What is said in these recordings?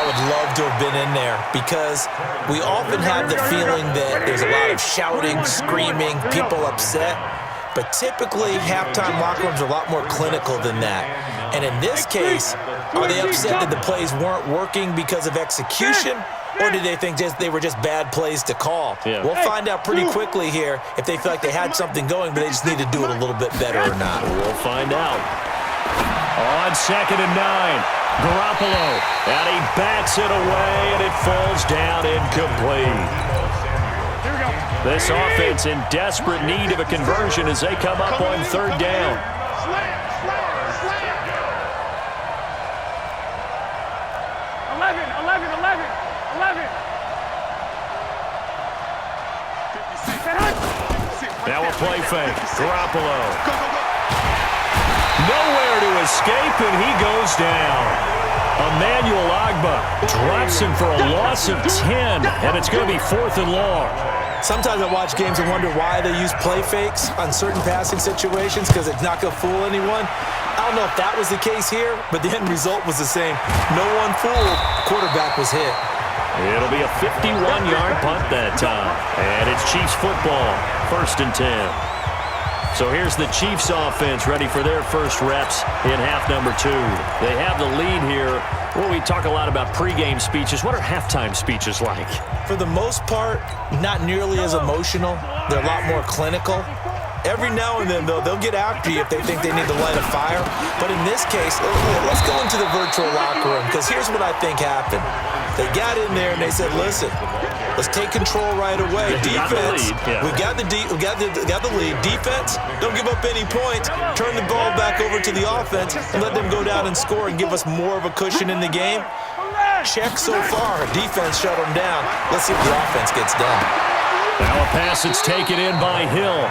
would love to have been in there because we often have the feeling that there's a lot of shouting, screaming, people upset. But typically, halftime locker rooms are a lot more clinical than that. And in this case, are they upset that the plays weren't working because of execution? Or did they think they were just bad plays to call? Yeah. We'll find out pretty quickly here if they feel like they had something going, but they just need to do it a little bit better or not. We'll find out. On 2nd and 9, Garoppolo, and he bats it away, and it falls down incomplete. This offense in desperate need of a conversion as they come up on 3rd down. Now a play fake. Garoppolo. Nowhere to escape, and he goes down. Emmanuel Ogbah drops him for a loss of 10, and it's going to be 4th and long. Sometimes I watch games and wonder why they use play fakes on certain passing situations because it's not going to fool anyone. I don't know if that was the case here, but the end result was the same. No one fooled. Quarterback was hit. It'll be a 51-yard punt that time. And it's Chiefs football, 1st and 10. So here's the Chiefs offense ready for their first reps in half number 2. They have the lead here. Well, we talk a lot about pregame speeches. What are halftime speeches like? For the most part, not nearly as emotional. They're a lot more clinical. Every now and then, though, they'll get after you if they think they need to light a fire. But in this case, let's go into the virtual locker room because here's what I think happened. They got in there and they said, listen, let's take control right away. Defense, we got the lead. Defense, don't give up any points. Turn the ball back over to the offense and let them go down and score and give us more of a cushion in the game. Check so far. Defense shut them down. Let's see if the offense gets done. Now a pass that's taken in by Hill.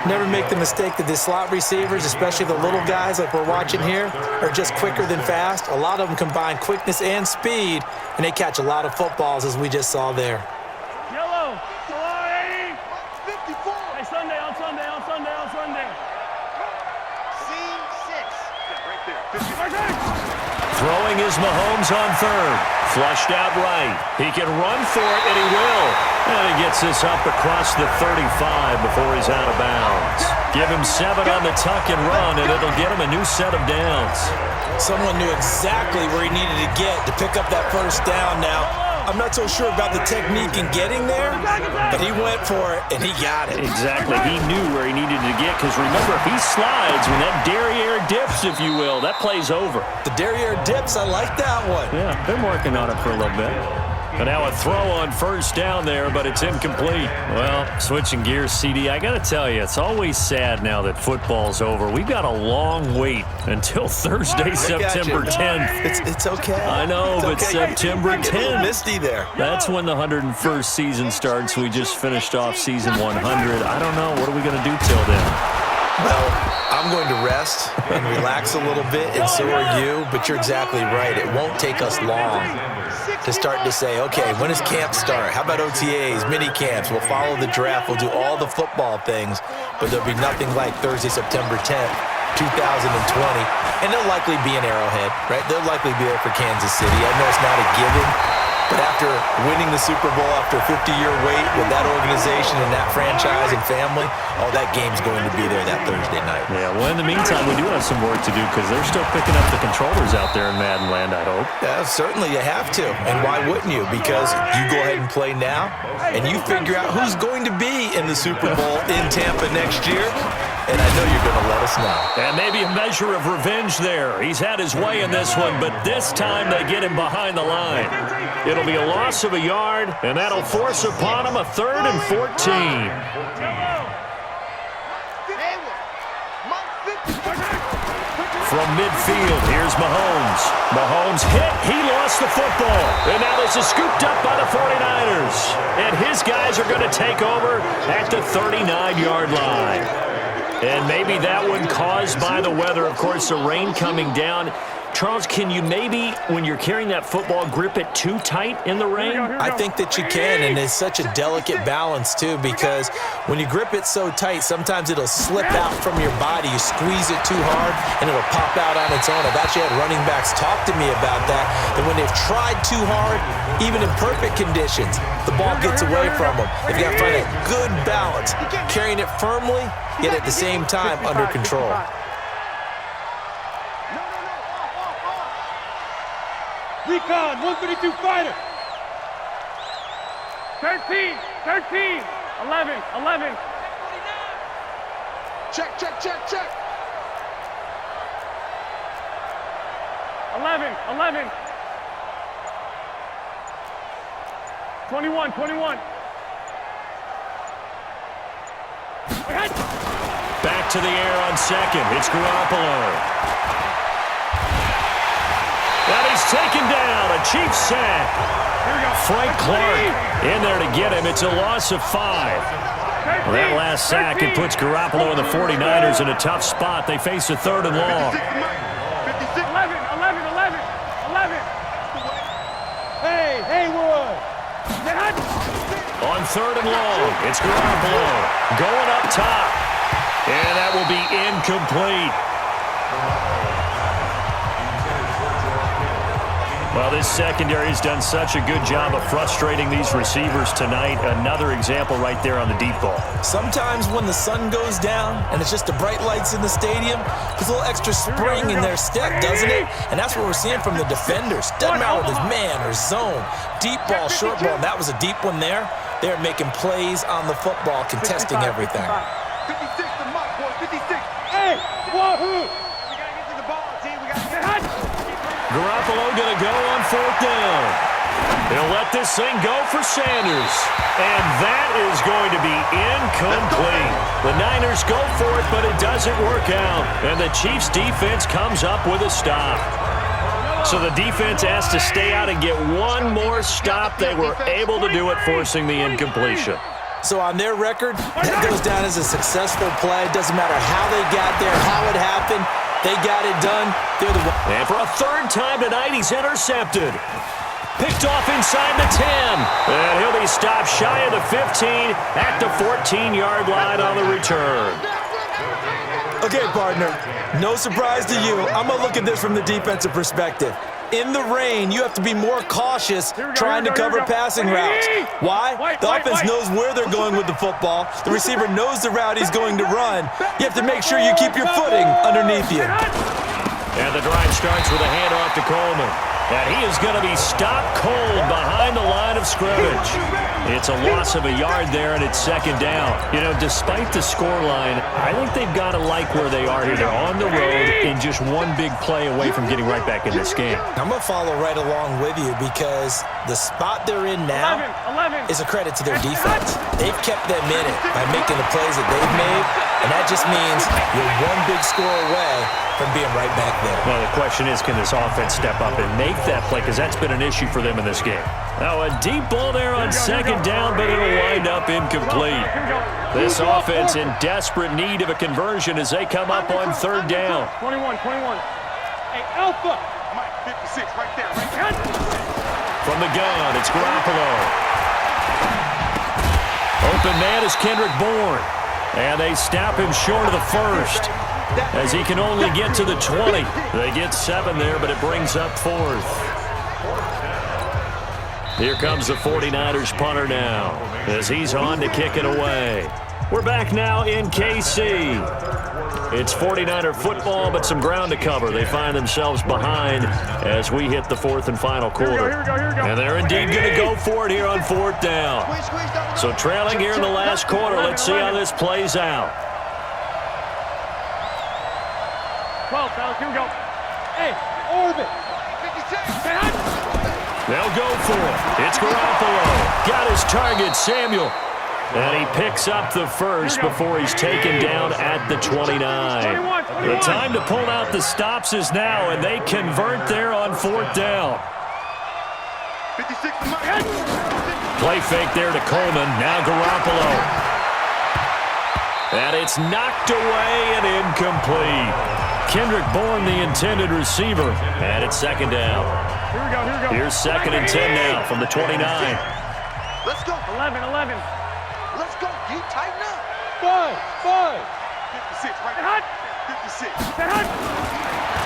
Never make the mistake that the slot receivers, especially the little guys like we're watching here, are just quicker than fast. A lot of them combine quickness and speed, and they catch a lot of footballs, as we just saw there. Yellow. 54. Hey, Sunday. Scene 6. Right there. Throwing is Mahomes on 3rd. Flushed out right. He can run for it, and he will. And he gets this up across the 35 before he's out of bounds. Give him 7 on the tuck and run, and it'll get him a new set of downs. Someone knew exactly where he needed to get to pick up that first down now. I'm not so sure about the technique in getting there, but he went for it, and he got it. Exactly. He knew where he needed to get because, remember, if he slides, when that derriere dips, if you will, that play's over. The derriere dips, I like that one. Yeah, been working on it for a little bit. And now a throw on 1st down there, but it's incomplete. Well, switching gears, CD, I got to tell you, it's always sad now that football's over. We've got a long wait until Thursday, September 10th. It's okay. I know, but okay. September 10th. It's a little misty there. That's when the 101st season starts. We just finished off season 100. I don't know. What are we going to do till then? Well, I'm going to rest and relax a little bit, and so are you, but you're exactly right. It won't take us long to start to say, okay, when does camp start? How about OTAs, mini camps? We'll follow the draft. We'll do all the football things, but there'll be nothing like Thursday, September 10th, 2020, and they'll likely be in Arrowhead, right? They'll likely be there for Kansas City. I know it's not a given, but after winning the Super Bowl, after a 50-year wait with that organization and that franchise and family, that game's going to be there that Thursday night. Yeah, well, in the meantime, we do have some work to do because they're still picking up the controllers out there in Madden land, I hope. Yeah, certainly you have to. And why wouldn't you? Because you go ahead and play now, and you figure out who's going to be in the Super Bowl in Tampa next year. And I know you're going to let us know. And maybe a measure of revenge there. He's had his way in this one, but this time they get him behind the line. It'll be a loss of a yard, and that'll force upon him a 3rd and 14. From midfield, here's Mahomes. Mahomes hit. He lost the football. And now this is scooped up by the 49ers. And his guys are going to take over at the 39-yard line. And maybe that one caused by the weather. Of course, the rain coming down. Charles, can you maybe, when you're carrying that football, grip it too tight in the rain? I think that you can, and it's such a delicate balance, too, because when you grip it so tight, sometimes it'll slip out from your body. You squeeze it too hard, and it'll pop out on its own. I've actually had running backs talk to me about that when they've tried too hard, even in perfect conditions, the ball gets away from them. They've got to find a good balance, carrying it firmly, yet at the same time under control. Recon, 152 fighter. 13, 11. Check. 11. 21. Back to the air on second. It's Garoppolo. And he's taken down. A Chiefs sack. Frank Clark in there to get him. It's a loss of 5. Well, that last sack, it puts Garoppolo and the 49ers in a tough spot. They face a 3rd and long. 11. Hey, Haywood. On 3rd and long, it's Garoppolo going up top. And that will be incomplete. Well, this secondary has done such a good job of frustrating these receivers tonight. Another example right there on the deep ball. Sometimes when the sun goes down and it's just the bright lights in the stadium, there's a little extra spring in their step, doesn't it? And that's what we're seeing from the defenders. Doesn't matter whether it's man or zone, deep ball, short ball. And that was a deep one there. They're making plays on the football, contesting everything. 56 to Mike, boy, 56. Hey, wahoo! We got to get to the ball, team. We got to get Garoppolo going to go on 4th down. He'll let this thing go for Sanders. And that is going to be incomplete. The Niners go for it, but it doesn't work out. And the Chiefs defense comes up with a stop. So the defense has to stay out and get one more stop. They were able to do it, forcing the incompletion. So on their record, that goes down as a successful play. It doesn't matter how they got there, how it happened. They got it done. They're the one. And for a 3rd time tonight, he's intercepted. Picked off inside the 10. And he'll be stopped shy of the 15 at the 14-yard line on the return. Okay, partner, no surprise to you. I'm going to look at this from the defensive perspective. In the rain, you have to be more cautious trying to cover passing routes. Why? The offense knows where they're going with the football. The receiver knows the route he's going to run. You have to make sure you keep your footing underneath you. And the drive starts with a handoff to Coleman. And he is going to be stopped cold behind the line of scrimmage. It's a loss of a yard there, and it's 2nd down. You know, despite the scoreline, I think they've got to like where they are here. They're on the road and just one big play away from getting right back in this game. I'm going to follow right along with you because the spot they're in now is a credit to their defense. They've kept them in it by making the plays that they've made, and that just means you're one big score away from being right back there. Well, the question is, can this offense step up and make that play? Because that's been an issue for them in this game. Now, a deep ball there on 2nd down, but it'll wind up incomplete. This offense in desperate need of a conversion as they come up on 3rd down. 21. Hey, Alpha. Mike, 56 right there. From the gun, it's Garoppolo. Open man is Kendrick Bourne. And they stop him short of the 1st. As he can only get to the 20. They get 7 there, but it brings up 4th. Here comes the 49ers punter now, as he's on to kick it away. We're back now in KC. It's 49er football, but some ground to cover. They find themselves behind as we hit the 4th and final quarter. Here we go. And they're indeed going to go for it here on 4th down. So trailing here in the last quarter, let's see how this plays out. 12, fellas, here we go. Hey, orbit. 56. They'll go for it. It's Garoppolo. Got his target, Samuel. And he picks up the 1st before he's taken down at the 29. The time to pull out the stops is now, and they convert there on 4th down. 56. Play fake there to Coleman. Now Garoppolo. And it's knocked away and incomplete. Kendrick Bourne, the intended receiver. And it's 2nd down. Here we go. Here's 2nd and 10 now from the 29. Let's go. 11. Let's go. You tighten up. 5. 56 right there. 56.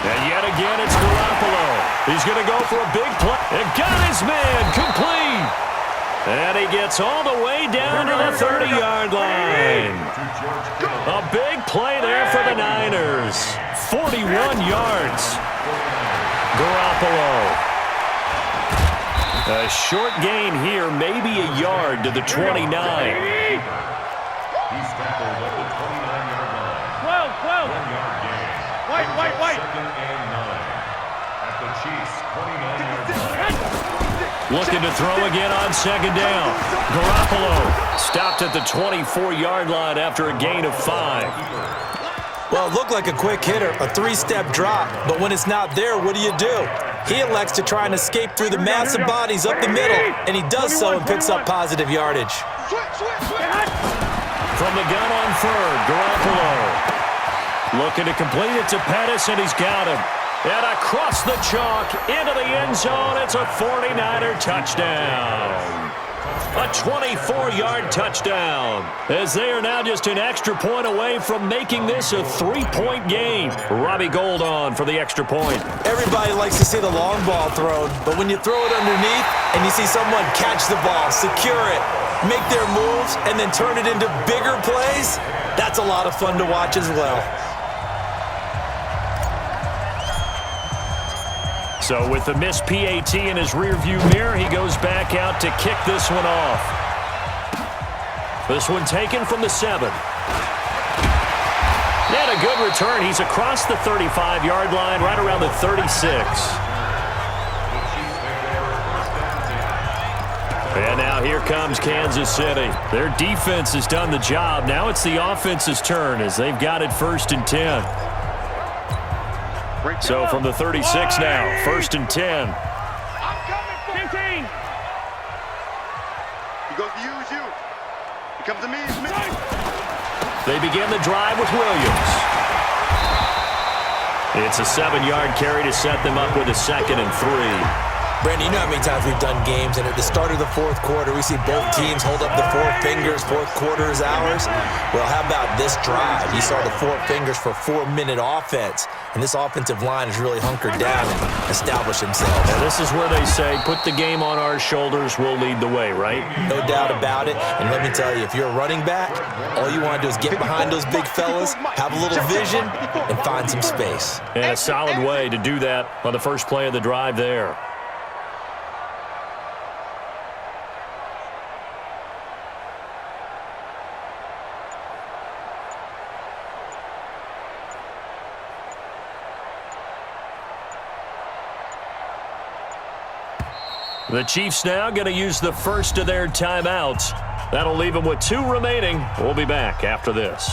And yet again, it's Garoppolo. He's going to go for a big play. And got his man complete. And he gets all the way down to the 30-yard line. A big play there for the Niners. 41 yards. Garoppolo. A short gain here, maybe a yard to the 29. He's tackled at the 29-yard line. 12. 1 yard gain. White. Second and 9 at the Chiefs' 29-yard line. Looking to throw again on second down. Garoppolo stopped at the 24-yard line after a gain of 5. Well, it looked like a quick hitter, a 3-step drop, but when it's not there, what do? He elects to try and escape through the massive bodies up the middle, and he does so and picks up positive yardage. From the gun on third, Garoppolo looking to complete it to Pettis, and he's got him. And across the chalk into the end zone, it's a 49er touchdown. A 24-yard touchdown, as they are now just an extra point away from making this a 3-point game. Robbie Gould on for the extra point. Everybody likes to see the long ball thrown, but when you throw it underneath and you see someone catch the ball, secure it, make their moves, and then turn it into bigger plays, that's a lot of fun to watch as well. So with the missed PAT in his rearview mirror, he goes back out to kick this one off. This one taken from the 7. And a good return. He's across the 35-yard line, right around the 36. And now here comes Kansas City. Their defense has done the job. Now it's the offense's turn as they've got it 1st and 10. So from the 36 now, 1st and 10. I'm coming for 15. He goes to you, it's you. He comes to me, it's me. They begin the drive with Williams. It's a 7-yard carry to set them up with a 2nd and 3. Brandon, you know how many times we've done games, and at the start of the 4th quarter, we see both teams hold up the 4 fingers, 4th quarter is ours. Well, how about this drive? You saw the 4 fingers for 4-minute offense, and this offensive line has really hunkered down and established themselves. And this is where they say, put the game on our shoulders, we'll lead the way, right? No doubt about it, and let me tell you, if you're a running back, all you want to do is get behind those big fellas, have a little vision, and find some space. And a solid way to do that on the first play of the drive there. The Chiefs now going to use the first of their timeouts. That'll leave them with 2 remaining. We'll be back after this.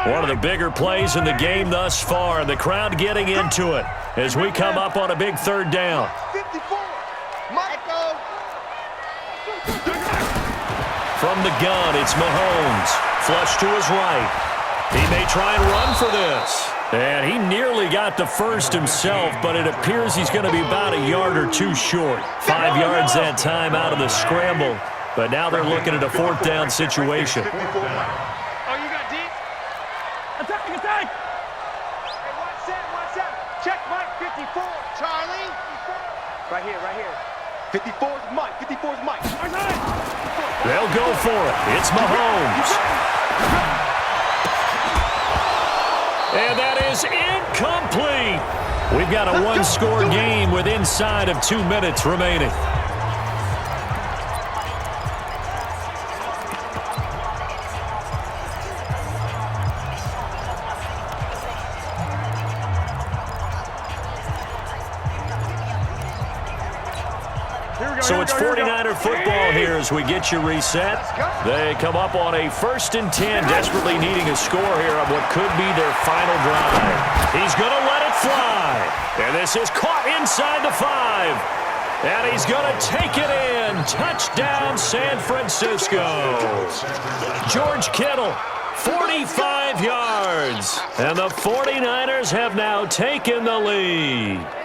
One of the bigger plays in the game thus far, and the crowd getting into it as we come up on a big 3rd down. 54. Michael. From the gun, it's Mahomes. Flush to his right. He may try and run for this. And he nearly got the first himself, but it appears he's going to be about a yard or 2 short. 5 yards that time out of the scramble. But now they're looking at a 4th down situation. Oh, you got deep? Attack! Hey, watch that. Check Mike, 54. Charlie. Right here. 54 is Mike. They'll go for it. It's Mahomes. And that is incomplete. We've got a 1-score game with inside of 2 minutes remaining. So it's 49er football here as we get you reset. They come up on a 1st and 10, desperately needing a score here on what could be their final drive. He's going to let it fly. And this is caught inside the 5. And he's going to take it in. Touchdown, San Francisco. George Kittle 45 yards. And the 49ers have now taken the lead.